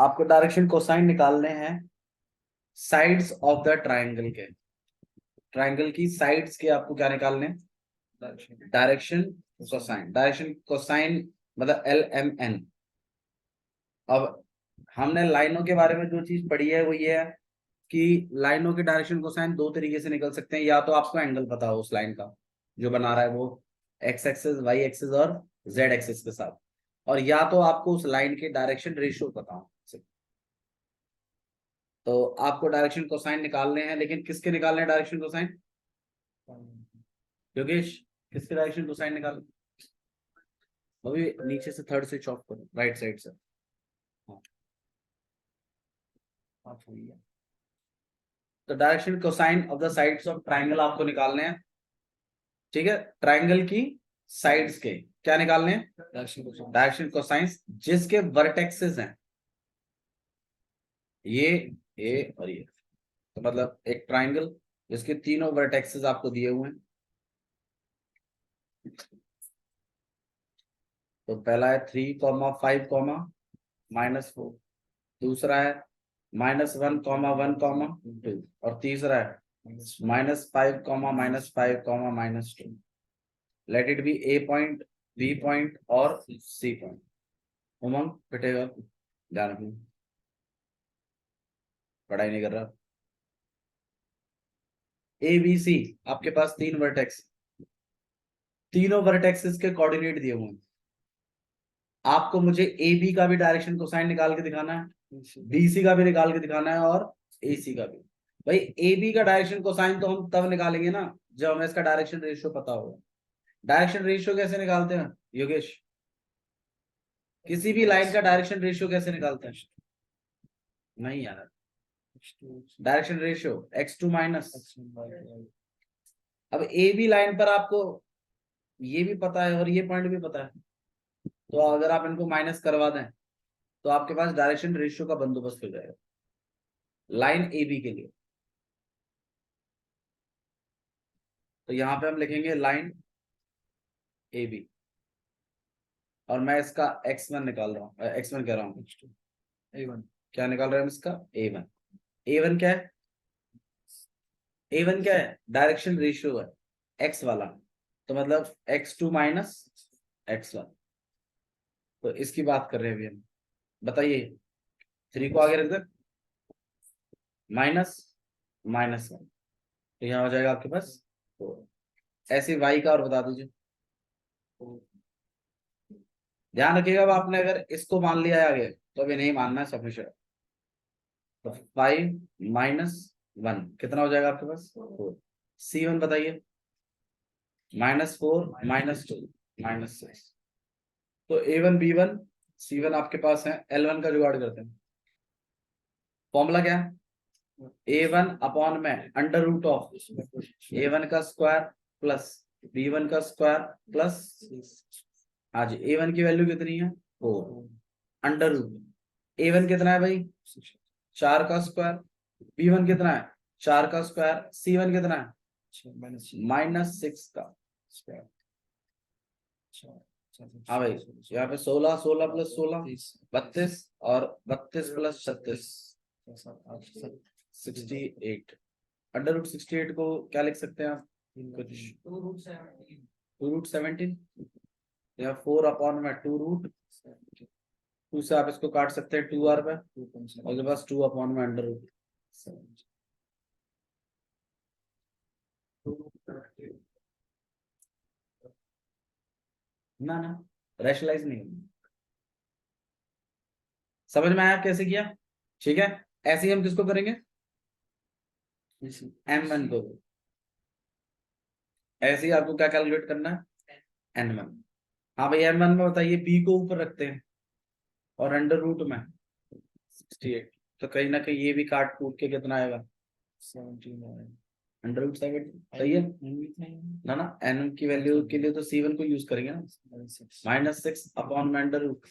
आपको direction cosine निकालने हैं साइड्स ऑफ द ट्राइंगल के। ट्राइंगल की साइड्स के आपको क्या निकालने हैं? Direction cosine. डायरेक्शन कोसाइन मतलब LMN। अब हमने लाइनों के बारे में जो चीज पढ़ी है वो ये है कि लाइनों के डायरेक्शन कोसाइन दो तरीके से निकल सकते हैं। या तो आपको एंगल पता हो उस लाइन का जो बना रहा है वो एक्स एक्सिस, वाई एक्सिस और जेड एक्सिस के साथ, और या तो आपको उस लाइन के डायरेक्शन रेशियो पता हो। तो आपको डायरेक्शन कोसाइन निकालने हैं, लेकिन किसके निकालने हैं डायरेक्शन कोसाइन? योगेश, किसके डायरेक्शन कोसाइन निकाल? अभी नीचे से थर्ड से चॉप करो, राइट साइड से। हाँ, तो direction cosine of the sides of triangle आपको निकालने हैं। ठीक है, ट्राइंगल की साइड्स के क्या निकालने हैं? डायरेक्शन कोसाइंस जिसके वर्टेक्सेस हैं ये और ये। तो मतलब एक ट्राइंगल जिसके तीनों वर्टेक्सेस आपको दिए हुए हैं। तो पहला है 3,5,-4, दूसरा है -1,1,2, और तीसरा है -5,-5,-2। Let it be A point, B point और C पॉइंट। उमंग पिटेगा, ध्यान रखना, पढ़ाई नहीं कर रहा। ABC आपके पास तीन वर्टेक्स, तीनों वर्टेक्सेस के कोऑर्डिनेट दिए हुए हैं। आपको मुझे AB का भी डायरेक्शन कोसाइन निकाल के दिखाना है, BC का भी निकाल के दिखाना है और AC का भी। भाई AB का डायरेक्शन कोसाइन तो हम तब निकालेंगे ना जब हमें इसका डायरेक्शन रेशियो पता होगा। डायरेक्शन रेशियो कैसे निकालते हैं योगेश? किसी भी लाइन का डायरेक्शन रेशियो कैसे निकालते हैं? नहीं यार, डायरेक्शन रेशियो x2 माइनस। अब AB लाइन पर आपको ये भी पता है और ये पॉइंट भी पता है, तो अगर आप इनको माइनस करवा दें तो आपके पास डायरेक्शन रेशियो का बंदोबस्त हो जाएगा लाइन AB के लिए। तो यहां पे हम लिखेंगे लाइन AB, और मैं इसका x1 निकाल रहा हूँ, x1 कह रहा हूँ, A1 क्या निकाल रहे हैं हम इसका? A1। A1 क्या है? A1 क्या है? डायरेक्शन रेशियो है x वाला, तो मतलब x2 माइनस x1। तो इसकी बात कर रहे हैं अभी हम। बताइए, 3 को आगे रख दे, माइनस -1, तो यहाँ हो जाएगा आपके पास 4। ऐसे y का और बता दीजिए। ध्यान रखिएगा, अब आपने अगर इसको मान लिया है आगे तो अभी नहीं मानना है सफिशिएंट। तो 5 - 1 कितना हो जाएगा आपके पास? 4। C1 बताइए, -4 -2 -6। तो A1 B1 C1 आपके पास है। L1 का जुगाड़ करते हैं। फॉर्मूला क्या है? A1 अपॉन में अंडर रूट ऑफ A1 का स्क्वायर प्लस B1 का स्क्वायर प्लस, हाँ जी, A1 की वैल्यू कितनी है? 4 अंडर रूट। A1 कितना है भाई? 4 का स्क्वायर। B1 कितना है? 4 का स्क्वायर। C1 कितना है? -6 का स्क्वायर। हाँ भाई, यहाँ पे 16, 16 प्लस 16 32, और 32 प्लस 36 68। अंडर रूट 68 को क्या लिख सकते हैं आप? कुछ 2√17, या 4 अपॉन में 2√2 से आप इसको काट सकते हैं 2r पे, और पास 2 अपॉन में अंडर रूट। ना ना, रैशनलाइज नहीं, समझ में आया कैसे किया? ठीक है, ऐसे ही हम किसको करेंगे? M1 को। ऐसे ही आपको क्या कैलकुलेट करना है? N1। हाँ भाई, M1 में बताइए, B को ऊपर रखते हैं और अंडर रूट में 68, तो कहीं ना कहीं ये भी काट कूट के कितना आएगा? 17 अंडर रूट 70। सही है ना? ना, N की वैल्यू के लिए तो C1 को यूज करेंगे ना, -6 अपॉन में अंडर रूट।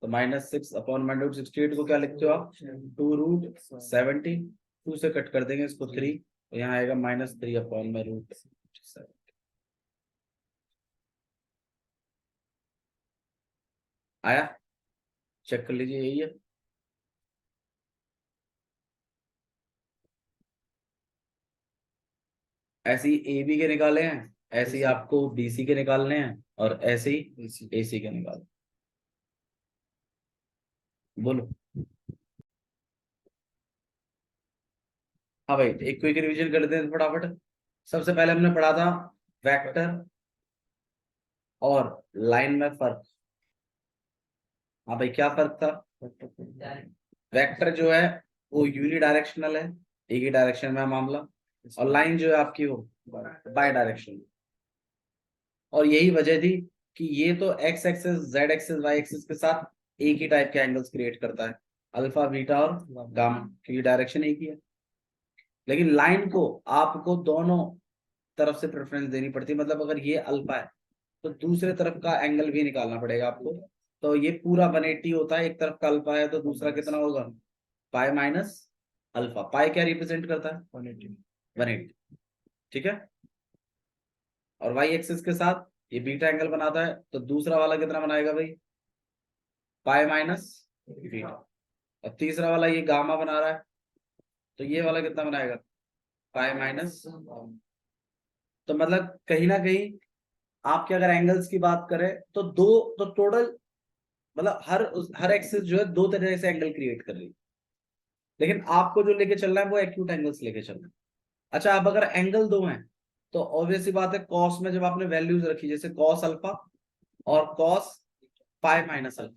तो -6 अपॉन में अंडर रूट 68 को क्या लिखते हो आप? 2√70। 2 से कट कर देंगे इसको 3, तो यहाँ आएगा -3 अपॉन में √7। आया? चेक कर लीजिए, यही है। ऐसे ही ए बी के निकाले हैं, ऐसे ही आपको बी सी के निकालने हैं, और ऐसे ही ए सी के निकाल। बोलो। हाँ भाई, एक क्विक रिवीजन कर लेते हैं फटाफट। सबसे पहले हमने पढ़ा था वेक्टर और लाइन में फर्क। हाँ भाई, क्या फर्क था? वेक्टर जो है वो यूनी डायरेक्शनल है, एक ही डायरेक्शन में है मामला, और लाइन जो है आपकी वो बाय डायरेक्शन। और यही वजह थी कि ये तो X axis, Z axis, Y axis के साथ एक ही टाइप के एंगल्स क्रिएट करता है, अल्फा, बीटा और गामा, क्योंकि डायरेक्शन एक ही है। लेकिन लाइन को आपको दोनों तरफ से प्रेफरेंस देनी पड़ती है, मतलब अगर ये अल्फा है तो दूसरे तरफ का एंगल भी निकालना पड़ेगा आपको। तो ये पूरा 180 होता है, एक तरफ का अल्फा है तो दूसरा कितना होगा? Pi minus alpha. पाई क्या रिप्रेजेंट करता है? 180। ठीक है। और वाई एक्सिस के साथ ये बीटा एंगल बनाता है, तो दूसरा वाला कितना बनाएगा भाई? Pi minus beta. और तीसरा वाला ये गामा बना रहा है, तो ये वाला कितना बनाएगा? Pi minus. तो मतलब कहीं ना कहीं आपके अगर एंगल्स की बात करें तो दो, तो टोटल मतलब हर एक्सिस जो है दो तरह से एंगल क्रिएट कर रही है, लेकिन आपको जो लेके चलना है वो एक्यूट एंगल्स लेके चलना है। अच्छा, अब अगर एंगल दो हैं तो ऑब्वियस सी बात है, कॉस में जब आपने वैल्यूज रखी, जैसे कॉस अल्फा और cos pi minus alpha.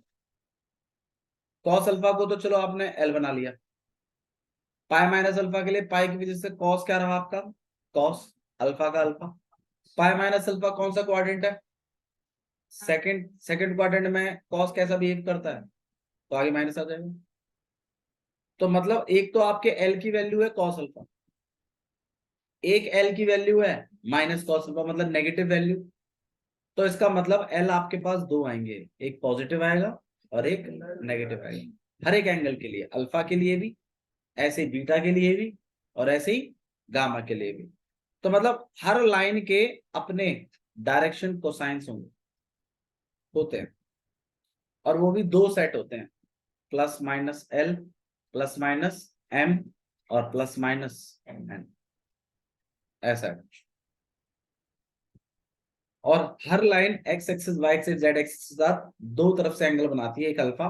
Cos alpha को तो चलो आपने एल बना लिया, पाई माइनस अल्फा के लिए पाई की वजह से कॉस क्या रहा आपका? कॉस अल्फा का अल्फा। पाई माइनस अल्फा कौन सा क्वाड्रेंट है? सेकंड। सेकंड क्वाड्रेंट में कॉस कैसा बिहेव करता है? तो आगे माइनस आ जाएगा। तो मतलब एक तो आपके एल की वैल्यू है कॉस अल्फा, एक एल की वैल्यू है माइनस कॉस अल्फा, मतलब नेगेटिव वैल्यू। तो इसका मतलब एल आपके पास दो आएंगे, एक पॉजिटिव आएगा और एक नेगेटिव आएगा, हर एक एंगल के लिए, अल्फा के लिए भी, ऐसे ही बीटा के लिए भी, और ऐसे ही गामा के लिए भी। तो मतलब हर लाइन के अपने डायरेक्शन कोसाइंस होते हैं, और वो भी दो सेट होते हैं, plus minus L, plus minus M, और प्लस माइनस एन, ऐसा है। और हर line X axis, Y axis, Z axis के साथ दो तरफ से एंगल बनाती है, एक अल्फा,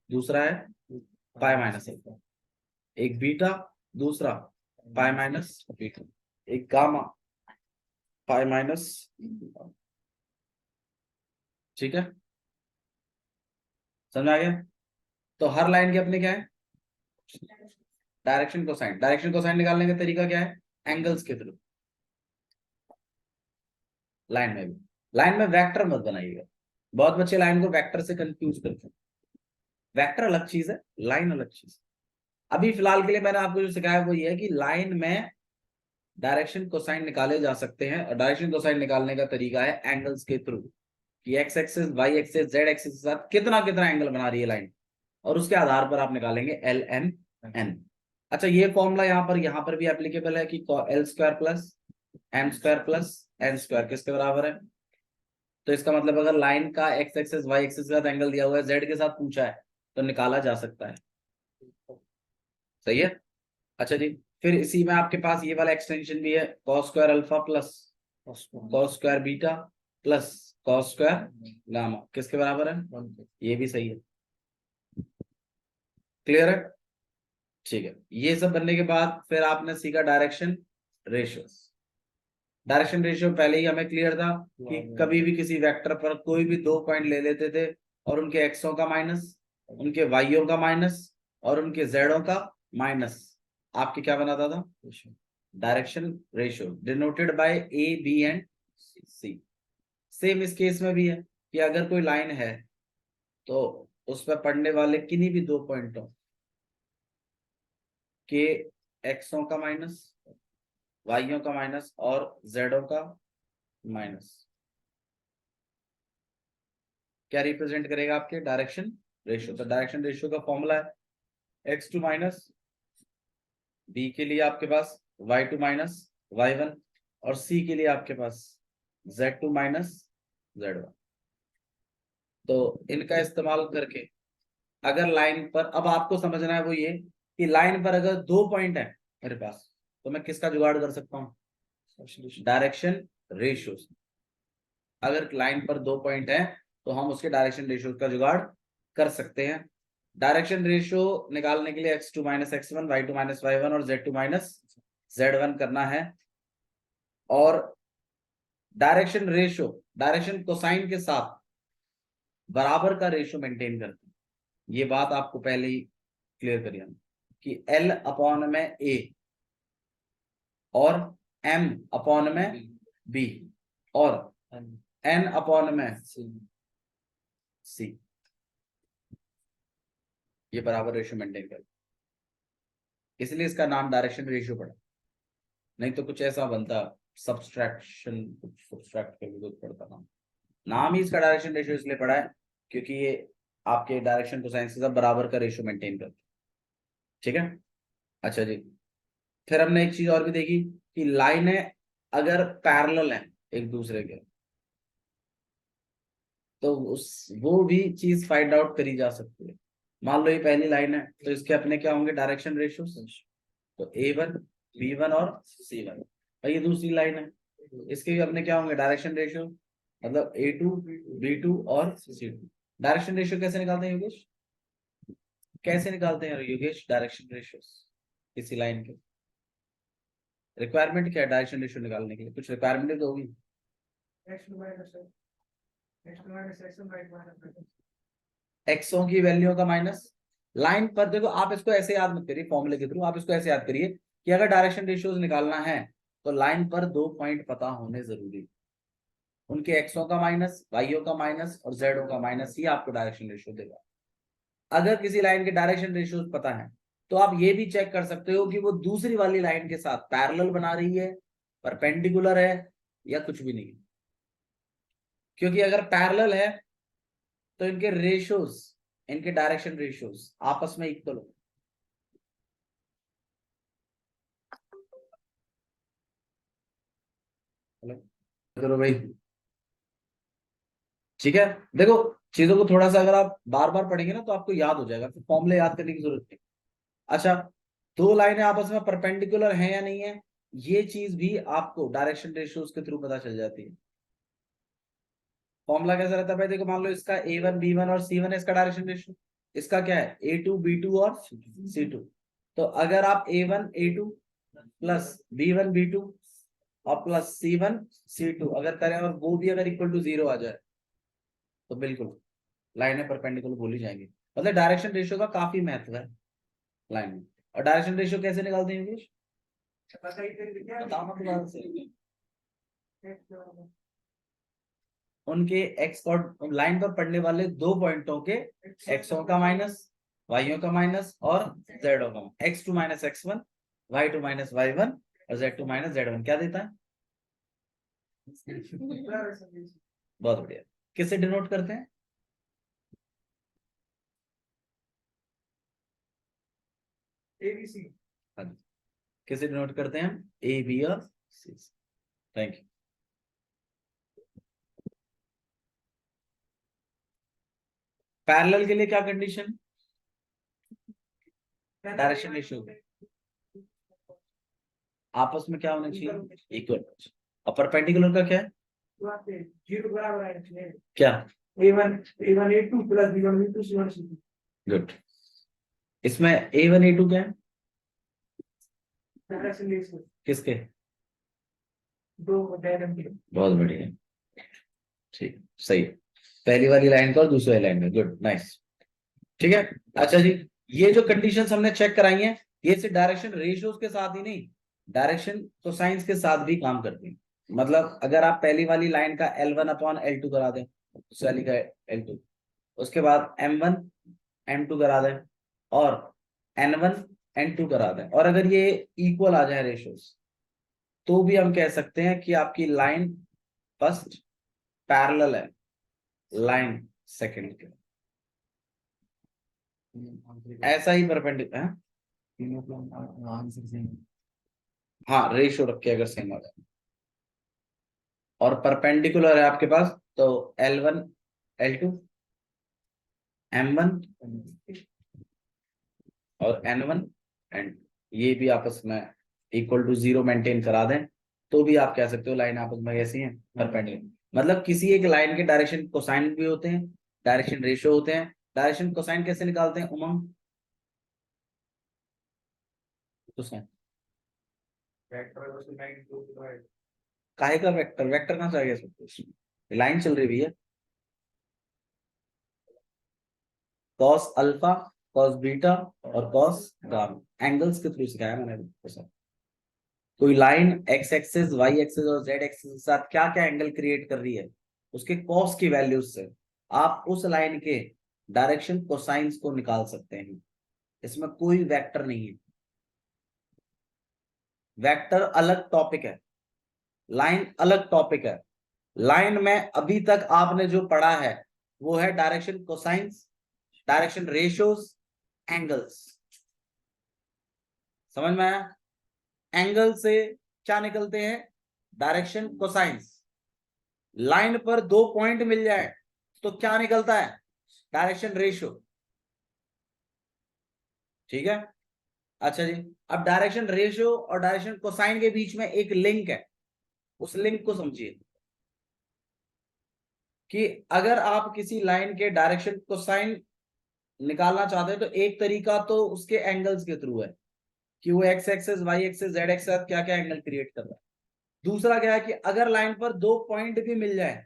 दूसरा है पाई माइनस अल्फा, एक बीटा, दूसरा पाई माइनस बीटा, एक गामा, पाई माइनस। ठीक है, समझ आ गया? तो हर लाइन के अपने क्या है? Direction cosine. डायरेक्शन कोसाइन निकालने का तरीका क्या है? एंगल्स के थ्रू। लाइन में भी, लाइन में वेक्टर मत बनाइएगा, बहुत बच्चे लाइन को वेक्टर से कंफ्यूज करते हैं। वेक्टर अलग चीज है, लाइन अलग चीज है। अभी फिलहाल के लिए मैंने आपको जो सिखाया वो ये है कि लाइन में डायरेक्शन कोसाइन निकाले जा सकते हैं, और डायरेक्शन कोसाइन निकालने का तरीका है एंगल्स के थ्रू, कि X axis, Y axis, Z axis के साथ कितना कितना एंगल बना रही है लाइन, और उसके आधार पर आप निकालेंगे एल एम एन। अच्छा, ये फॉर्मूला यहाँ पर भी एप्लीकेबल है कि L square plus M square plus N square किसके बराबर है? तो इसका मतलब अगर लाइन का एक्स एक्सिस, वाई एक्सिस के साथ एंगल दिया हुआ है, जेड के साथ पूछा है, तो निकाला जा सकता है। सही है। अच्छा जी, फिर इसी में आपके पास ये वाला एक्सटेंशन भी है, cos square alpha plus cos square beta plus cos square gamma किसके बराबर है? ये भी सही है। क्लियर है? ठीक है, ये सब बनने के बाद फिर आपने सीखा डायरेक्शन रेशियो। डायरेक्शन रेशियो पहले ही हमें क्लियर था कि कभी भी किसी वेक्टर पर कोई भी दो पॉइंट ले लेते थे, और उनके एक्सों का माइनस, उनके वाईओ का माइनस, और उनके जेडों का माइनस, आपके क्या बनाता था? Direction ratio, denoted by A B and C. Same इस केस में भी है कि अगर कोई लाइन है तो उस पर पड़ने वाले किन्हीं भी दो पॉइंटों के एक्सों का माइनस, वाईओ का माइनस, और जेडों का माइनस क्या रिप्रेजेंट करेगा? आपके डायरेक्शन रेशियो। तो डायरेक्शन रेशियो का फॉर्मूला है x2 माइनस बी के लिए आपके पास y2 माइनस y1, और c के लिए आपके पास z2 माइनस z1। तो इनका इस्तेमाल करके अगर लाइन पर, अब आपको समझना है वो ये कि लाइन पर अगर 2 पॉइंट है मेरे पास, तो मैं किसका जुगाड़ कर सकता हूँ? Direction ratio. अगर लाइन पर 2 पॉइंट है तो हम उसके डायरेक्शन रेशियो का जुगाड़ कर सकते हैं। डायरेक्शन रेशियो निकालने के लिए x2 minus x1, y2 minus y1 और z2 माइनस z1 करना है। और डायरेक्शन रेशियो, डायरेक्शन कोसाइन के साथ बराबर का रेशियो मेंटेन करते हैं। ये बात आपको पहले ही क्लियर करिए कि L अपॉन में A और M अपॉन में B और N अपॉन में C, ये बराबर रेशियो मेंटेन कर, इसलिए इसका नाम डायरेक्शन रेशियो पड़ा। नहीं तो कुछ ऐसा बनता सब्सट्रैक्शन, कुछ सब्सट्रैक्ट करके कुछ पड़ता नाम ही इसका डायरेक्शन रेशियो इसलिए पड़ा है क्योंकि ये आपके डायरेक्शन कोसाइन के साथ बराबर का रेशियो मेंटेन करता है। ठीक है, अच्छा जी। फिर हमने एक चीज और भी देखी कि लाइनें अगर पैरेलल हैं एक दूसरे के, तो उस वो भी चीज फाइंड आउट करी जा सकती है। मान लो ये पहली लाइन है तो इसके अपने क्या होंगे डायरेक्शन रेशियो, तो A1 B1 और C1। भाई ये दूसरी लाइन है, इसके भी अपने क्या होंगे डायरेक्शन रेशियो, मतलब A2 B2 और C2। डायरेक्शन रेशियो कैसे निकालते हैं योगेश? कैसे निकालते हैं योगेश डायरेक्शन रेशियो किसी लाइन के? रिक्वायरमेंट क्या है डायरेक्शन रेशियो निकालने के लिए? कुछ रिक्वायरमेंट तो होगी। एक्सों की वैल्यू का माइनस लाइन पर। देखो आप इसको ऐसे याद मत करिए फॉर्मूले के थ्रू, आप इसको ऐसे याद करिए कि अगर डायरेक्शन रेशियोज निकालना है तो लाइन पर 2 पॉइंट पता होने जरूरी, उनके एक्सों का माइनस, वाईओ का माइनस और जेडओ का माइनस ही आपको डायरेक्शन रेशियो देगा। अगर किसी लाइन के डायरेक्शन रेशियोज पता है तो आप ये भी चेक कर सकते हो कि वो दूसरी वाली लाइन के साथ पैरेलल बना रही है, परपेंडिकुलर है या कुछ भी नहीं। क्योंकि अगर पैरेलल है तो इनके रेशियोज, इनके डायरेक्शन रेशियोज आपस में इक्वल हो। करो भाई, ठीक है। देखो चीजों को थोड़ा सा अगर आप बार बार पढ़ेंगे ना तो आपको याद हो जाएगा, फिर फॉर्मूले याद करने की जरूरत नहीं। अच्छा, 2 लाइनें आपस में परपेंडिकुलर हैं या नहीं है, ये चीज भी आपको डायरेक्शन रेशियोज के थ्रू पता चल जाती है। फॉर्मूला कैसा रहता है भाई? देखो मान लो इसका A1 B1 और C1 है, इसका डायरेक्शन रेशियो। इसका क्या है A2 B2 और C2। तो अगर आप A1 A2 plus B1 B2 और प्लस C1 C2 अगर करें और वो भी अगर इक्वल टू 0 आ जाए तो बिल्कुल लाइनें परपेंडिकुलर बोली जाएंगी। मतलब डायरेक्शन रेशियो का काफी महत्व है लाइन में। और डायरेक्शन रेशियो कैसे निकालते हैं योगेश? बताओ ना दोबारा से। उनके एक्स और लाइन पर पड़ने वाले 2 पॉइंटों के एक्सों का माइनस, वाईओ का माइनस और जेडओ का, x2 minus x1, y2 minus y1 और z2 माइनस z1 क्या देता है? बहुत बढ़िया। किससे डिनोट करते हैं? ABC। किसे डिनोट करते हैं? ए बी और सी। Thank you. पैरेलल के लिए क्या कंडीशन? डायरेक्शन रेशियो आपस में क्या होना चाहिए? इक्वल। और परपेंडिकुलर का क्या है? क्या? A1 A2 plus B1 B2 C1 C2। Good. इसमें A1 A2 क्या है? किसके? बहुत बढ़िया, ठीक सही। पहली वाली लाइन का और दूसरी वाली लाइन में, गुड नाइस। ठीक है, अच्छा जी। ये जो कंडीशंस हमने चेक कराई हैं ये सिर्फ डायरेक्शन रेशियोज के साथ ही नहीं, डायरेक्शन कोसाइंस के साथ भी काम करती है। मतलब अगर आप पहली वाली लाइन का L1 अपॉन L2 करा दें, दूसरी वाली का L2, उसके बाद M1 M2 करा दें और N1 N2 करा दें, और अगर ये इक्वल आ जाए रेशियोज, तो भी हम कह सकते हैं कि आपकी लाइन फर्स्ट पैरेलल है लाइन सेकंड के। ऐसा ही परपेंडिकुलर है। हाँ, रेशियो रख के अगर सेम आ जाए और परपेंडिकुलर है आपके पास तो L1 L2 m1 और n1 एंड ये भी आपस में इक्वल टू 0 मेंटेन करा दें तो भी आप कह सकते हो लाइन आपस में कैसी है, परपेंडिकुलर। मतलब किसी एक लाइन के डायरेक्शन कोसाइन भी होते हैं, डायरेक्शन रेशियो होते हैं। डायरेक्शन कोसाइन कैसे निकालते हैं उमंग? कोसाइन काहे का वेक्टर, वेक्टर कहां से आ गया सब कुछ? लाइन चल रही है, कॉस अल्फा, कॉस बीटा और कॉस गामा, एंगल्स के थ्रू सिखाया मैंने सर। कोई line X axis, Y axis और जेड एक्सिस के साथ क्या क्या एंगल क्रिएट कर रही है, उसके कॉस की वैल्यूज से आप उस लाइन के डायरेक्शन कोसाइंस को निकाल सकते हैं। इसमें कोई वेक्टर नहीं है, वेक्टर अलग टॉपिक है, लाइन अलग टॉपिक है। लाइन में अभी तक आपने जो पढ़ा है वो है direction cosines, direction ratios, angles. समझ में आया? एंगल से क्या निकलते हैं? Direction cosines. लाइन पर दो पॉइंट मिल जाए तो क्या निकलता है? Direction ratio. ठीक है, अच्छा जी। अब डायरेक्शन रेशियो और डायरेक्शन कोसाइन के बीच में एक लिंक है, उस लिंक को समझिए कि अगर आप किसी लाइन के डायरेक्शन कोसाइन निकालना चाहते हैं तो एक तरीका तो उसके एंगल्स के थ्रू है कि वो X axes, Y axes, Z axes क्या क्या एंगल क्रिएट कर रहा है। दूसरा क्या है कि अगर लाइन पर दो पॉइंट भी मिल जाए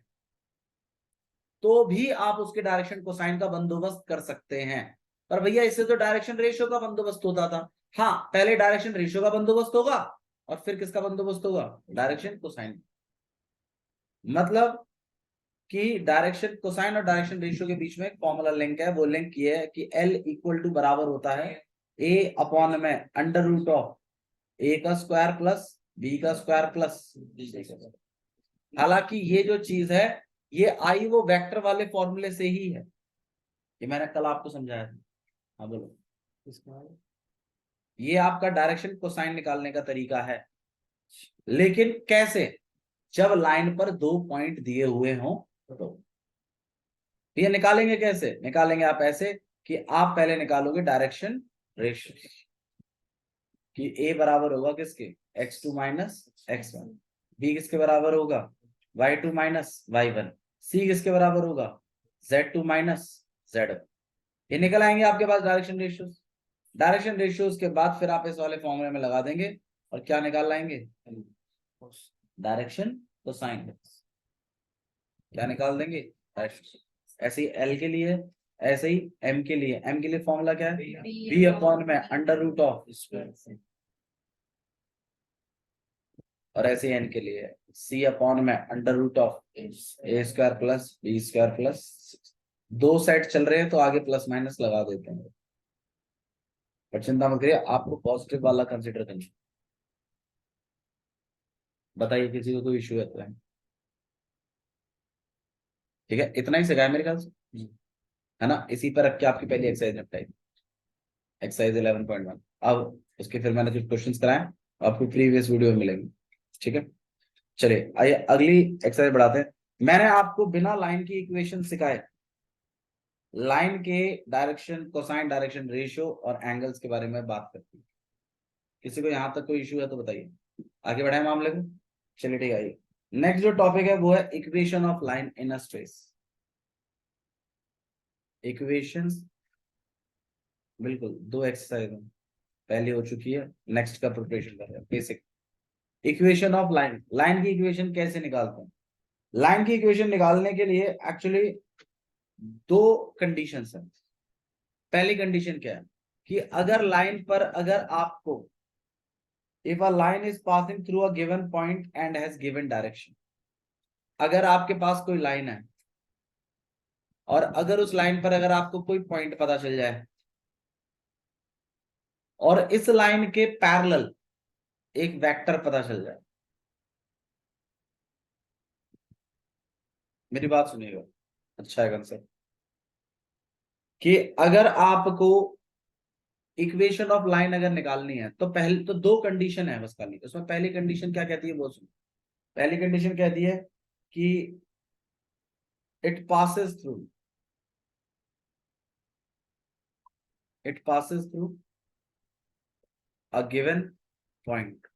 तो भी आप उसके डायरेक्शन कोसाइन का बंदोबस्त कर सकते हैं। पर भैया इससे तो डायरेक्शन रेशियो का बंदोबस्त होता था। हाँ, पहले डायरेक्शन रेशियो का बंदोबस्त होगा और फिर किसका बंदोबस्त होगा? Direction cosine. मतलब कि डायरेक्शन कोसाइन और डायरेक्शन रेशियो के बीच में एक फॉर्मूला लिंक है। वो लिंक ये है कि L इक्वल टू बराबर होता है A अपॉन में अंडर रूट ऑफ A का स्क्वायर प्लस B का स्क्वायर प्लस। हालांकि ये जो चीज है ये आई वो वेक्टर वाले फॉर्मूले से ही है, ये मैंने कल आपको समझाया था। हाँ बोलो। ये आपका डायरेक्शन कोसाइन निकालने का तरीका है, लेकिन कैसे? जब लाइन पर दो पॉइंट दिए हुए हों तो। ये निकालेंगे कैसे? निकालेंगे आप ऐसे कि आप पहले निकालोगे डायरेक्शन रेशियो कि ए बराबर होगा किसके? x2 minus x1। बी किसके बराबर होगा? y2 minus y1। सी किसके बराबर होगा? z2 minus z1। ये निकल आएंगे आपके पास डायरेक्शन रेशियोज। डायरेक्शन रेशियोज के बाद फिर आप इस वाले फॉर्मूले में लगा देंगे और क्या निकाल लाएंगे? Direction cosine. क्या निकाल देंगे? ऐसे ही एल के लिए, ऐसे ही एम के लिए। एम के लिए फॉर्मूला क्या है? बी अपॉन में अंडर रूट ऑफ स्क्वायर। और ऐसे एन के लिए सी अपॉन में under root of A square plus B square plus. दो सेट चल रहे हैं तो आगे प्लस माइनस लगा देते हैं, पर चिंता मत करिए, आपको पॉजिटिव वाला कंसिडर करना। बताइए किसी को कोई इश्यू है तो? ठीक है, इतना ही सिखाया मेरे ख्याल से, है ना? इसी पर रख के आपकी पहली एक्सरसाइज निपटाई, एक्सरसाइज 11.1। अब उसके फिर मैंने कुछ क्वेश्चंस कराए, आपको प्रीवियस वीडियो में मिलेंगे। ठीक है, चलिए आइए अगली एक्सरसाइज बढ़ाते हैं। मैंने आपको बिना लाइन की इक्वेशन सिखाए लाइन के डायरेक्शन कोसाइन, डायरेक्शन रेशियो और एंगल्स के बारे में बात करती है। किसी को यहां तक कोई इश्यू है तो बताइए, आगे बढ़ाए मामले को। चलिए ठीक है, आइए नेक्स्ट जो टॉपिक है वो है equation of line in a stress. Equations बिल्कुल दो एक्सरसाइज में पहले हो चुकी है, नेक्स्ट का प्रिपरेशन कर रहे हैं। Basic equation of line, line की इक्वेशन कैसे निकालते हैं? लाइन की इक्वेशन निकालने के लिए एक्चुअली दो कंडीशंस हैं। पहली कंडीशन क्या है कि अगर लाइन पर अगर आपको if a line is passing through a given point and has given direction, अगर आपके पास कोई लाइन है और अगर उस लाइन पर अगर आपको कोई पॉइंट पता चल जाए और इस लाइन के पैरेलल एक वेक्टर पता चल जाए। मेरी बात सुनिएगा, अच्छा है कंसेप्ट। कि अगर आपको इक्वेशन ऑफ लाइन अगर निकालनी है तो पहले तो दो कंडीशन है बस खाली। उसमें पहली कंडीशन क्या कहती है वो सुनो। पहली कंडीशन कहती है कि it passes through it passes through a given point.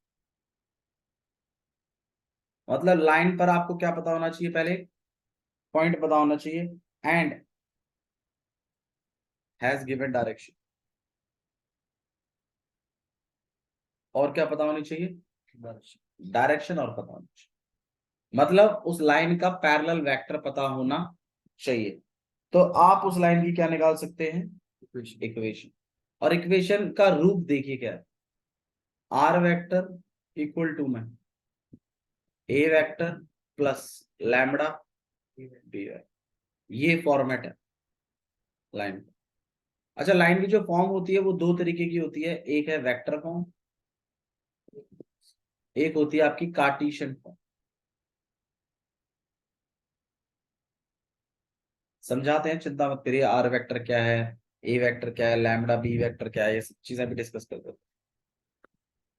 मतलब लाइन पर आपको क्या पता होना चाहिए, पहले पॉइंट पता होना चाहिए, एंड हैज गिवन डायरेक्शन। और क्या पता होनी चाहिए, डायरेक्शन और पता होनी चाहिए। मतलब उस लाइन का पैरेलल वेक्टर पता होना चाहिए। तो आप उस लाइन की क्या निकाल सकते हैं, इक्वेशन। और इक्वेशन का रूप देखिए क्या है, आर वेक्टर इक्वल टू में A vector plus lambda B. ये फॉर्मेट है लाइन। अच्छा, लाइन की जो फॉर्म होती है वो दो तरीके की होती है, एक है वेक्टर फॉर्म, एक होती है आपकी कार्टेशियन फॉर्म। समझाते हैं, चिंता मत करिए। आर वेक्टर क्या है, ए वेक्टर क्या है, लैम्बडा बी वेक्टर क्या है, ये सब चीजें भी डिस्कस करते हैं।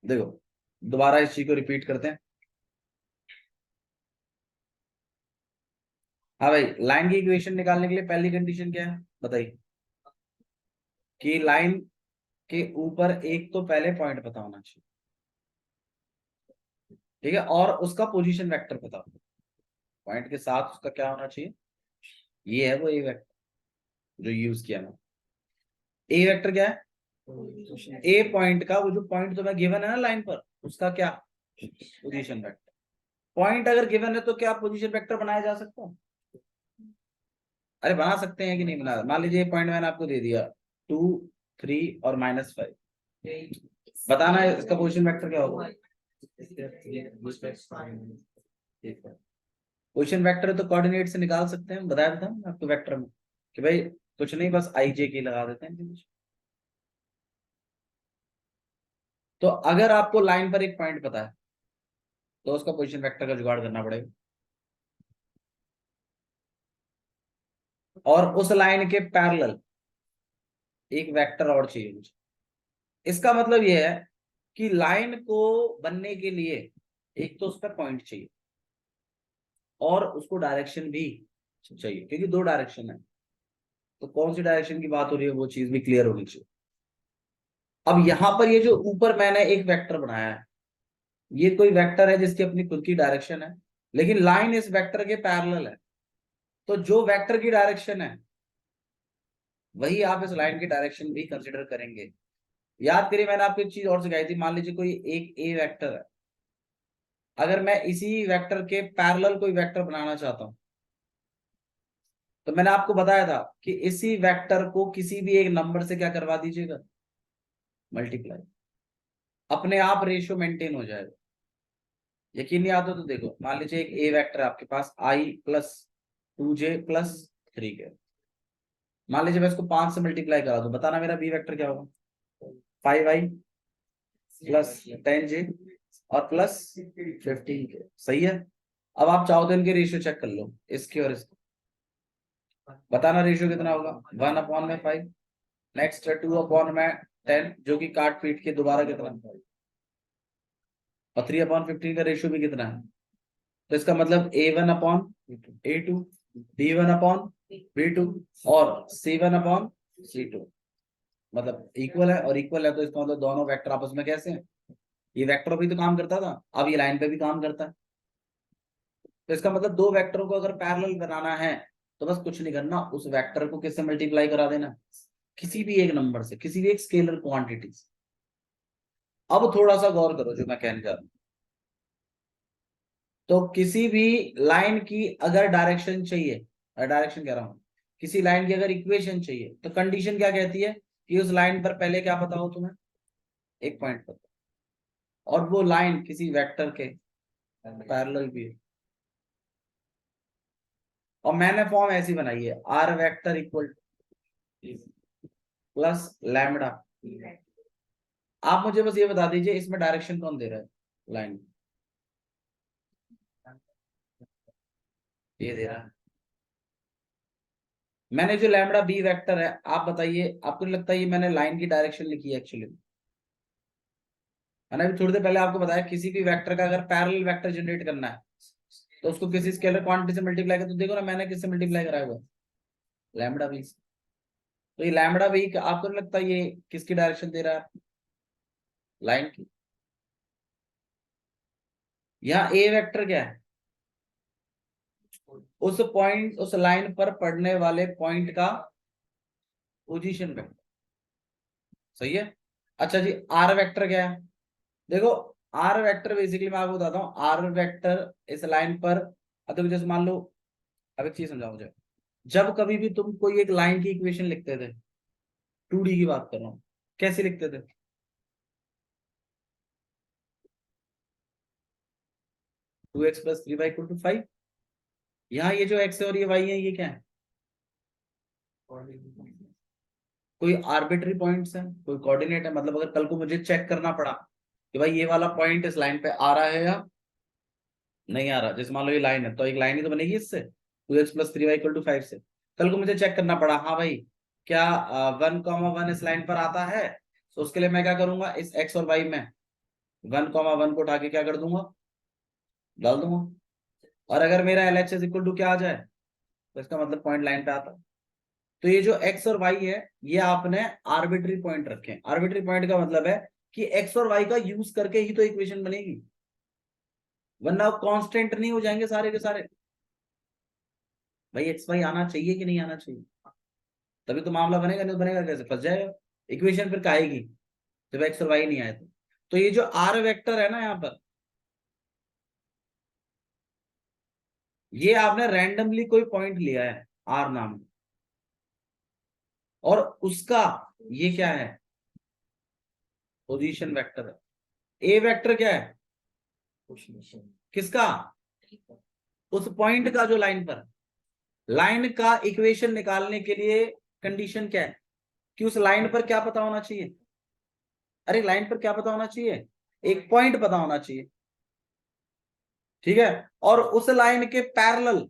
देखो, दोबारा इस चीज को रिपीट करते हैं। हाँ भाई, लाइन की इक्वेशन निकालने के लिए पहली कंडीशन क्या है बताइए, कि लाइन के ऊपर एक तो पहले पॉइंट पता होना चाहिए, ठीक है, और उसका पोजीशन वेक्टर पता होना, पॉइंट के साथ उसका क्या होना चाहिए, ये है वो ए वेक्टर जो यूज किया ना। ए वेक्टर क्या है, ए पॉइंट का, वो जो पॉइंट तुम्हें गिवन है ना लाइन पर, उसका क्या पोजीशन वेक्टर। पॉइंट अगर गिवन है तो क्या पोजीशन वेक्टर बनाया जा सकता है, अरे बना सकते हैं कि नहीं बना। मान लीजिए पॉइंट मैंने आपको दे दिया 2, 3 और -5, बताना है इसका पोजीशन वेक्टर क्या होगा। पोजीशन वेक्टर तो कोऑर्डिनेट से निकाल सकते हैं, बताया था ना आपको वेक्टर में, कि भाई कुछ नहीं, बस आई जे की लगा देते हैं। तो अगर आपको लाइन पर एक पॉइंट पता है तो उसका पोजीशन वेक्टर का जुगाड़ करना पड़ेगा, और उस लाइन के पैरेलल एक वेक्टर और चाहिए मुझे। इसका मतलब यह है कि लाइन को बनने के लिए एक तो उस पर पॉइंट चाहिए और उसको डायरेक्शन भी चाहिए, क्योंकि दो डायरेक्शन है। तो कौन सी डायरेक्शन की बात हो रही है वो चीज भी क्लियर होनी चाहिए। अब यहां पर ये जो ऊपर मैंने एक वेक्टर बनाया है, ये कोई वेक्टर है जिसकी अपनी खुद की डायरेक्शन है, लेकिन लाइन इस वेक्टर के पैरेलल है। तो जो वेक्टर की डायरेक्शन है वही आप इस लाइन की डायरेक्शन भी कंसिडर करेंगे। याद करिए, मैंने आपको एक चीज और सिखाई थी। मान लीजिए कोई एक ए वेक्टर है, अगर मैं इसी वेक्टर के पैरेलल कोई वेक्टर बनाना चाहता हूं, तो मैंने आपको बताया था कि इसी वेक्टर को किसी भी एक नंबर से क्या करवा दीजिएगा, मल्टीप्लाई। अपने आप रेशियो मेंटेन हो जाएगा। यकीन नहीं आता तो देखो, मान लीजिए एक ए वेक्टर है आपके पास, आई प्लस 2j+3 के। मान लीजिए मैं इसको 5 से मल्टीप्लाई करा दूं, बताना मेरा बी वेक्टर क्या होगा, 5i प्लस 10j और प्लस 15 के। सही है। अब आप चाहो तो इनके रेशियो चेक कर लो, इसके और इसके, बताना रेशियो कितना होगा, 1/5। नेक्स्ट 2/10, जो कि काट पीट के दोबारा कितना, और 3/15 का रेशियो भी कितना है। तो इसका मतलब A1/A2, B1/B2 और C1/C2, मतलब इक्वल है। और इक्वल है तो इसका मतलब दोनों वेक्टर आपस में कैसे हैं, ये वेक्टर भी तो काम करता था, अब ये लाइन पे भी काम करता है। तो इसका मतलब दो वेक्टरों को अगर पैरेलल बनाना है तो बस कुछ नहीं करना, उस वेक्टर को किससे मल्टीप्लाई करा देना, किसी भी एक नंबर से, किसी भी एक स्केलर क्वांटिटी से। अब थोड़ा सा गौर करो जो मैं कहने जा रहा हूं। तो किसी भी लाइन की अगर डायरेक्शन चाहिए, डायरेक्शन कह रहा हूं, किसी लाइन की अगर इक्वेशन चाहिए, तो कंडीशन क्या कहती है कि उस लाइन पर पहले क्या पता हो तुम्हें, एक पॉइंट पता, और वो लाइन किसी वेक्टर के पैरेलल भी है। और मैंने फॉर्म ऐसी बनाई है, R vector equal plus lambda. आप मुझे बस ये बता दीजिए इसमें डायरेक्शन कौन दे रहा है, लाइन ये दे रहा है। मैंने जो लैम्बडा बी वेक्टर है, आप बताइए, आपको नहीं लगता ये मैंने लाइन की डायरेक्शन लिखी है एक्चुअली। मैंने अभी थोड़ी देर पहले आपको बताया, किसी भी वेक्टर का अगर पैरेलल वेक्टर जनरेट करना है तो उसको किसी स्केलर क्वांटिटी से मल्टीप्लाई कर, तो देखो ना मैंने किससे मल्टीप्लाई कराया हुआ, लैम्बडा बी। तो ये लैम्बडा भी आपको नहीं लगता ये किसकी डायरेक्शन दे रहा है? लाइन की। यहाँ ए वेक्टर क्या है? उस पॉइंट, उस लाइन पर पड़ने वाले पॉइंट का पोजीशन वेक्टर। सही है। अच्छा जी, आर वेक्टर क्या है? देखो, आर वेक्टर बेसिकली मैं आपको बताता हूँ। आर वेक्टर इस लाइन पर, अब जैसे मान लो, अब एक चीज समझाओ मुझे। जब कभी भी तुम कोई एक लाइन की इक्वेशन लिखते थे, 2D की बात कर रहा हूँ, कैसे लिखते थे? 2x + 3y = 5। यहाँ ये जो x है और ये y है, ये क्या है? कोई आर्बिट्री पॉइंट्स है, कोई कोऑर्डिनेट है। मतलब अगर कल को मुझे चेक करना पड़ा कि भाई ये वाला पॉइंट इस लाइन पे आ रहा है या नहीं आ रहा, जैसे मान लो ये लाइन है, तो एक लाइन ही तो बनेगी इससे, 2x + 3y = 5 से। कल को मुझे चेक करना पड़ा, हाँ भाई क्या 1,1 इस लाइन पर आता है, तो उसके लिए मैं क्या करूंगा, इस x और y में 1,1 को उठा के क्या कर दूंगा, डाल दूंगा। और अगर मेरा LHS क्या आ जाए, तो इसका मतलब पॉइंट लाइन पे आता है। तो ये जो x और y है, ये आपने आर्बिट्री पॉइंट रखे। आर्बिट्री पॉइंट का मतलब है कि x और y का यूज करके ही तो इक्वेशन बनेगी, वरना कांस्टेंट नहीं हो जाएंगे सारे के सारे। भाई एक्स वाई आना चाहिए कि नहीं आना चाहिए, तभी तो मामला बनेगा, नहीं तो बनेगा कैसे, फंस जाएगा इक्वेशन, फिर कहेगी जब एक्स और वाई नहीं आए तो ये जो आर वेक्टर है ना यहाँ पर, ये आपने रैंडमली कोई पॉइंट लिया है आर नाम का, और उसका ये क्या है, पोजीशन वेक्टर है। ए वेक्टर क्या है, किसका, उस पॉइंट का जो लाइन पर, लाइन का इक्वेशन निकालने के लिए कंडीशन क्या है कि उस लाइन पर क्या पता होना चाहिए। अरे लाइन पर क्या पता होना चाहिए, एक पॉइंट पता होना चाहिए, ठीक है। और उस लाइन के पैरेलल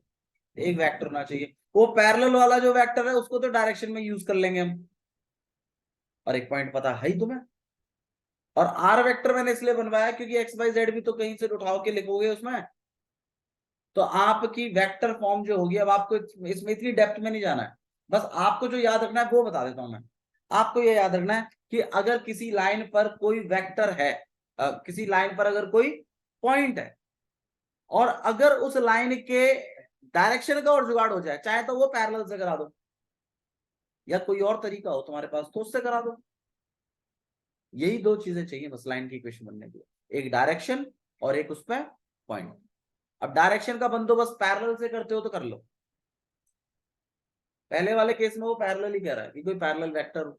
एक वेक्टर होना चाहिए। वो पैरेलल वाला जो वेक्टर है उसको तो डायरेक्शन में यूज कर लेंगे हम, और एक पॉइंट पता है ही तुम्हें। और आर वेक्टर मैंने इसलिए बनवाया क्योंकि एक्स वाई जेड भी तो कहीं से उठाओ के लिखोगे उसमें, तो आपकी वेक्टर फॉर्म जो होगी, अब आपको इसमें इतनी डेप्थ में नहीं जाना है, बस आपको जो याद रखना है वो बता देता हूं मैं। आपको ये याद रखना है कि अगर किसी लाइन पर कोई वेक्टर है, किसी लाइन पर अगर कोई पॉइंट है, और अगर उस लाइन के डायरेक्शन का और जुगाड़ हो जाए, चाहे तो वो पैरेलल से करा दो या कोई और तरीका हो तुम्हारे पास तो उससे करा दो। यही दो चीजें चाहिए बस लाइन की इक्वेशन बनने के लिए, एक डायरेक्शन और एक उस पर पॉइंट। अब डायरेक्शन का बंदोबस्त पैरेलल से करते हो तो कर लो, पहले वाले केस में वो पैरेलल ही कह रहा है कि कोई पैरेलल वेक्टर हो,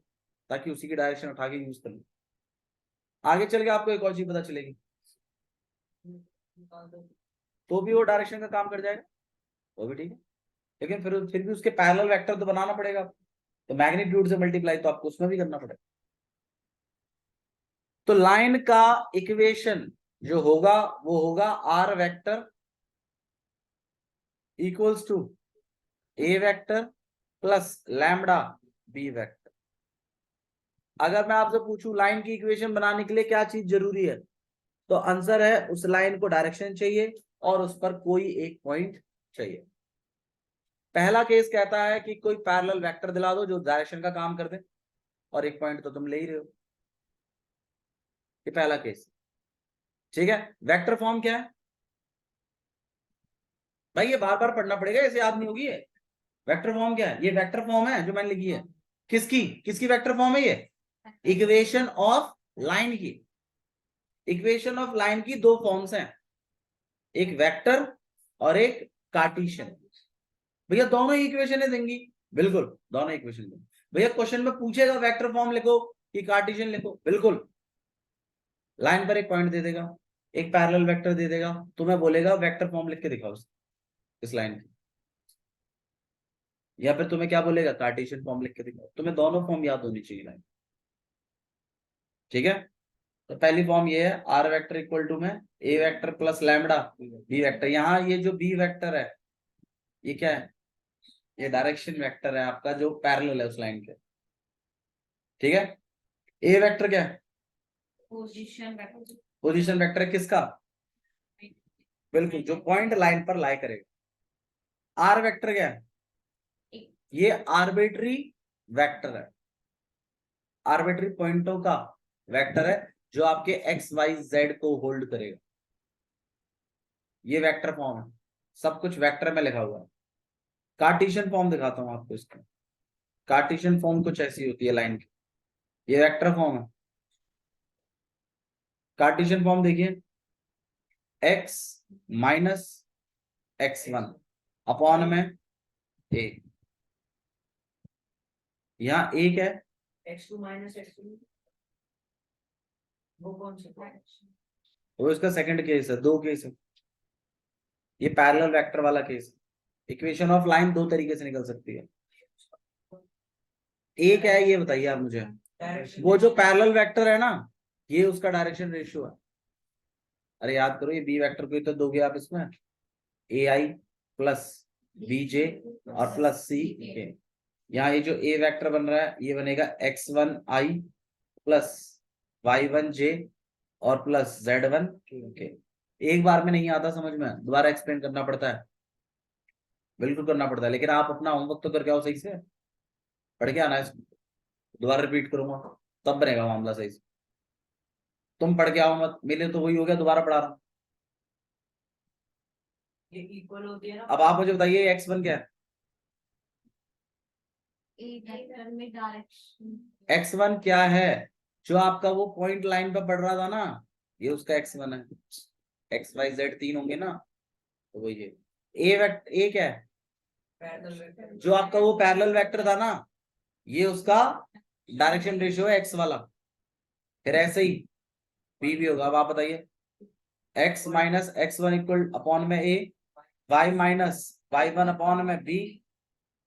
ताकि उसी की डायरेक्शन उठा के यूज कर लो। आगे चल के आपको एक और चीज पता चलेगी, तो भी वो डायरेक्शन का काम कर जाएगा, वो भी ठीक है, लेकिन फिर भी उसके पैरेलल वेक्टर तो बनाना पड़ेगा, तो मैग्नीट्यूड से मल्टीप्लाई तो आपको उसमें भी करना पड़ेगा। तो लाइन का इक्वेशन जो होगा वो होगा R vector equals to A vector plus lambda B vector. अगर मैं आपसे पूछूं लाइन की इक्वेशन बनाने के लिए क्या चीज जरूरी है, तो आंसर है उस लाइन को डायरेक्शन चाहिए और उस पर कोई एक पॉइंट चाहिए। पहला केस कहता है कि कोई पैरेलल वेक्टर दिला दो जो डायरेक्शन का काम कर दे, और एक पॉइंट तो तुम ले ही रहे हो, ये पहला केस, ठीक है। वेक्टर फॉर्म क्या है भाई, ये बार बार पढ़ना पड़ेगा, ऐसे याद नहीं होगी ये। वेक्टर फॉर्म क्या है, ये वेक्टर फॉर्म है जो मैंने लिखी है, किसकी किसकी वेक्टर फॉर्म है ये, इक्वेशन ऑफ लाइन की। इक्वेशन ऑफ लाइन की दो फॉर्म्स हैं, एक वेक्टर और एक कार्टेशियन। भैया दोनों ही इक्वेशन देंगी, बिल्कुल दोनों इक्वेशन देंगी। भैया क्वेश्चन में पूछेगा वेक्टर फॉर्म लिखो कि कार्टेशियन लिखो, बिल्कुल। लाइन पर एक पॉइंट दे देगा, एक पैरेलल वेक्टर दे देगा, तुम्हें बोलेगा वेक्टर फॉर्म लिख के दिखाओ इस लाइन की, या फिर तुम्हें क्या बोलेगा, कार्टेशियन फॉर्म लिख के दिखाओ। तुम्हें दोनों फॉर्म याद होनी चाहिए लाइन, ठीक है। तो पहली फॉर्म ये है, आर वेक्टर इक्वल टू में A vector plus lambda B vector. यहाँ ये जो बी वेक्टर है ये क्या है, ये डायरेक्शन वेक्टर है आपका जो पैरेलल है उस लाइन के, ठीक है। ए वेक्टर क्या है, पोजीशन वेक्टर है किसका, बिल्कुल जो पॉइंट लाइन पर लाई करेगा। आर वेक्टर क्या है, ये आर्बिट्री वेक्टर है, आर्बिट्री पॉइंटों का वेक्टर है जो आपके एक्स वाई जेड को होल्ड करेगा। ये वेक्टर फॉर्म है, सब कुछ वेक्टर में लिखा हुआ है। कार्टेशियन फॉर्म दिखाता हूं आपको इसका। कार्टेशियन फॉर्म कुछ ऐसी होती है लाइन की, ये वेक्टर फॉर्म है। कार्टेशियन फॉर्म देखिए, x माइनस x1 अपॉन में a, यहाँ a क्या है, x2 माइनस x2 वो कौन सा है? वो इसका सेकंड केस है, दो केस है, ये पैरेलल वेक्टर वाला केस है। इक्वेशन ऑफ लाइन दो तरीके से निकल सकती है। a क्या है ये बताइए आप मुझे, वो जो पैरेलल वेक्टर है ना, ये उसका डायरेक्शन रेशियो है। अरे याद करो, ये बी वेक्टर को ही तो दोगे आप इसमें, ए आई प्लस बी जे और प्लस सी के। यहाँ ये जो ए वेक्टर बन रहा है ये बनेगा x1 i plus y1 j और प्लस z1 के। एक बार में नहीं आता समझ में, दोबारा एक्सप्लेन करना पड़ता है, बिल्कुल करना पड़ता है। लेकिन आप अपना होमवर्क तो करके आओ सही से, पढ़ के आना है, दोबारा रिपीट करूंगा तब बनेगा मामला सही से। तुम पढ़ के आओ मत, मिले तो वही हो गया, दोबारा पढ़ा रहा हूं। ये इक्वल होती है ना। अब आप मुझे बताइए x1 क्या है, x1 क्या है, जो आपका वो पॉइंट लाइन पे पड़ रहा था ना, ये उसका x1 है। x y z तीन होंगे ना, तो वही है। ए क्या है, जो आपका वो पैरेलल वेक्टर था ना, ये उसका डायरेक्शन रेशियो है x वाला। फिर ऐसे ही b भी होगा। अब आप बताइए, x minus x1 equal upon में a, y minus y1 upon में b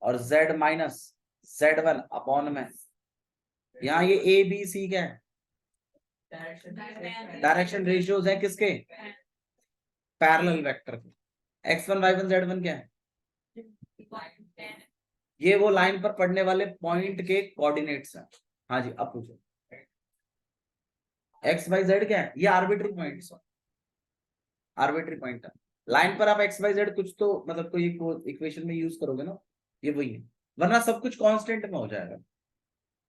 और z माइनस z1 अपॉन में, यहाँ ये ए बी सी क्या है, डायरेक्शन रेशियोज है किसके, पैरेलल वेक्टर के। x1 y1 z1 क्या है, ये वो लाइन पर पड़ने वाले पॉइंट के कोऑर्डिनेट्स हैं। हाँ जी, अब पूछो, एक्स वाई जेड क्या है, ये आर्बिट्री पॉइंट, आर्बिट्री पॉइंट है। लाइन पर आप एक्स वाई जेड कुछ तो मतलब कोई इक्वेशन में यूज करोगे ना, ये वही है, वरना सब कुछ कांस्टेंट में हो जाएगा,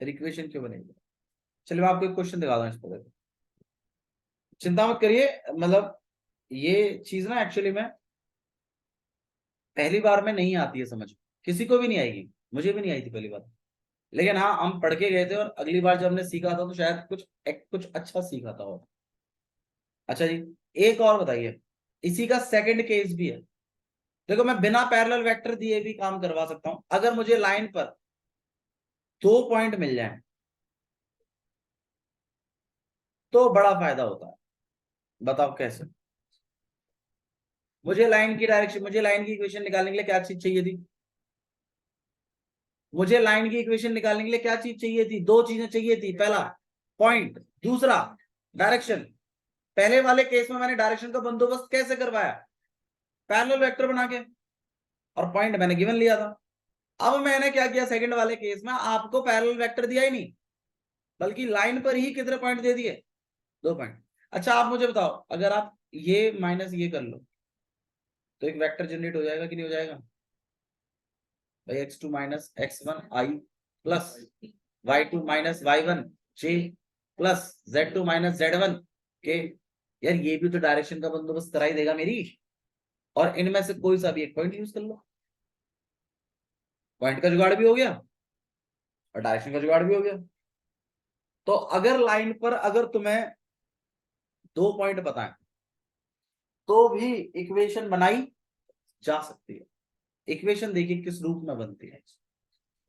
फिर इक्वेशन क्यों बनेगी। चलिए मैं आपको एक क्वेश्चन दिखाता हूँ इस पर, देखो, चिंता मत करिए, मतलब ये चीज ना एक्चुअली में पहली बार में नहीं आती है समझ, किसी को भी नहीं आएगी, मुझे भी नहीं आई थी पहली बार, लेकिन हाँ हम पढ़ के गए थे और अगली बार जब हमने सीखा था तो शायद कुछ अच्छा सीखा था। और अच्छा जी, एक और बताइए, इसी का सेकंड केस भी है। देखो मैं बिना पैरेलल वेक्टर दिए भी काम करवा सकता हूं, अगर मुझे लाइन पर दो पॉइंट मिल जाए तो बड़ा फायदा होता है। बताओ कैसे, मुझे लाइन की डायरेक्शन, मुझे लाइन की इक्वेशन निकालने के लिए क्या चीज चाहिए थी, मुझे लाइन की इक्वेशन निकालने के लिए क्या चीज चाहिए थी, दो चीजें चाहिए थी, पहला पॉइंट, दूसरा डायरेक्शन। पहले वाले केस में मैंने डायरेक्शन का बंदोबस्त कैसे करवाया, पैरेलल वेक्टर बना के, और पॉइंट मैंने गिवन लिया था। अब मैंने क्या किया सेकंड वाले केस में, आपको पैरेलल वेक्टर दिया ही नहीं, बल्कि लाइन पर ही कितने पॉइंट दे दिए, दो पॉइंट। अच्छा आप मुझे बताओ, अगर आप ये माइनस ये कर लो तो एक वेक्टर जनरेट हो जाएगा कि नहीं हो जाएगा भाई, x2 minus x1 i plus y2 minus y1 j plus z2 minus z1 के। यार ये भी तो डायरेक्शन का बंदोबस्त करा ही देगा मेरी, और इनमें से कोई सा भी एक पॉइंट यूज कर लो, पॉइंट का जुगाड़ भी हो गया और डायरेक्शन का जुगाड़ भी हो गया। तो अगर लाइन पर अगर तुम्हें दो पॉइंट बताएं तो भी इक्वेशन बनाई जा सकती है। इक्वेशन देखिए किस रूप में बनती है।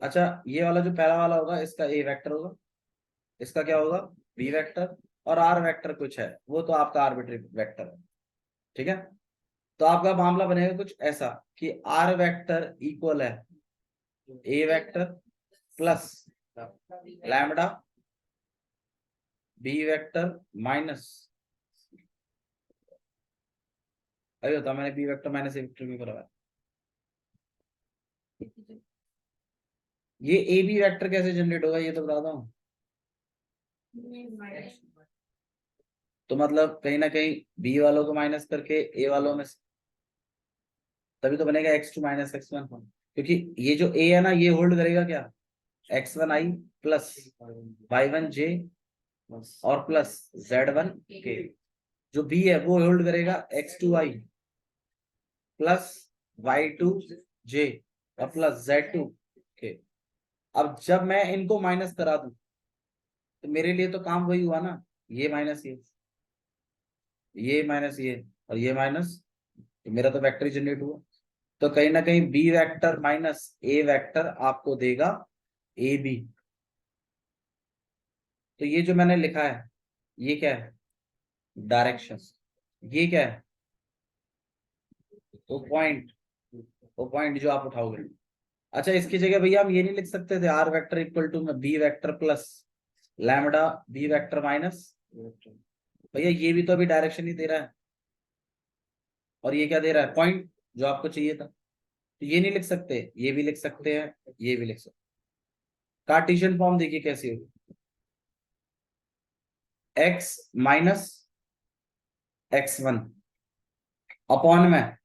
अच्छा ये वाला जो पहला वाला होगा इसका ए वेक्टर होगा, इसका क्या होगा बी वेक्टर, और आर वेक्टर कुछ है वो तो आपका आर्बिट्री वेक्टर है, ठीक है। तो आपका मामला बनेगा कुछ ऐसा कि आर वेक्टर इक्वल है A vector plus lambda B vector minus, अरे होता मैंने B vector minus A vector भी करवाया। ये ए बी वेक्टर कैसे जनरेट होगा ये तो बताता हूँ। तो मतलब कहीं ना कहीं बी वालों को माइनस करके ए वालों में तभी तो बनेगा x2 माइनस x1, क्योंकि ये जो a है ना ये होल्ड करेगा क्या, x1 i plus y1 j और प्लस z1 k। जो b है वो होल्ड करेगा x2 i plus y2 j और प्लस z2 k। अब जब मैं इनको माइनस करा दूं तो मेरे लिए तो काम वही हुआ ना, ये माइनस ये माइनस ये और ये माइनस, मेरा तो वेक्टर जनरेट हुआ। तो कहीं ना कहीं B vector minus A vector आपको देगा ए बी। तो ये जो मैंने लिखा है ये क्या है, डायरेक्शन। ये क्या है, वो पॉइंट जो आप उठाओगे। अच्छा इसकी जगह भैया हम ये नहीं लिख सकते थे आर वेक्टर इक्वल टू में B vector plus lambda B vector minus, भैया ये भी तो अभी डायरेक्शन ही दे रहा है और ये क्या दे रहा है, पॉइंट जो आपको चाहिए था। तो ये नहीं लिख सकते, ये भी लिख सकते हैं, ये भी लिख सकते। कार्टेशियन फॉर्म देखिए कैसी होगी, x माइनस x1 अपॉन में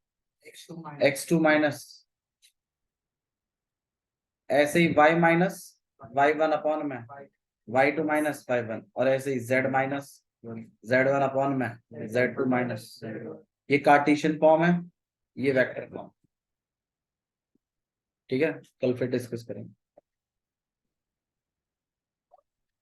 x2 माइनस, ऐसे ही y माइनस y1 अपॉन में y2 माइनस y1, और ऐसे ही z माइनस z1 अपॉन में z2 माइनस। ये कार्टेशियन फॉर्म है, ये वेक्टर फॉर्म। ठीक है, कल फिर डिस्कस करेंगे।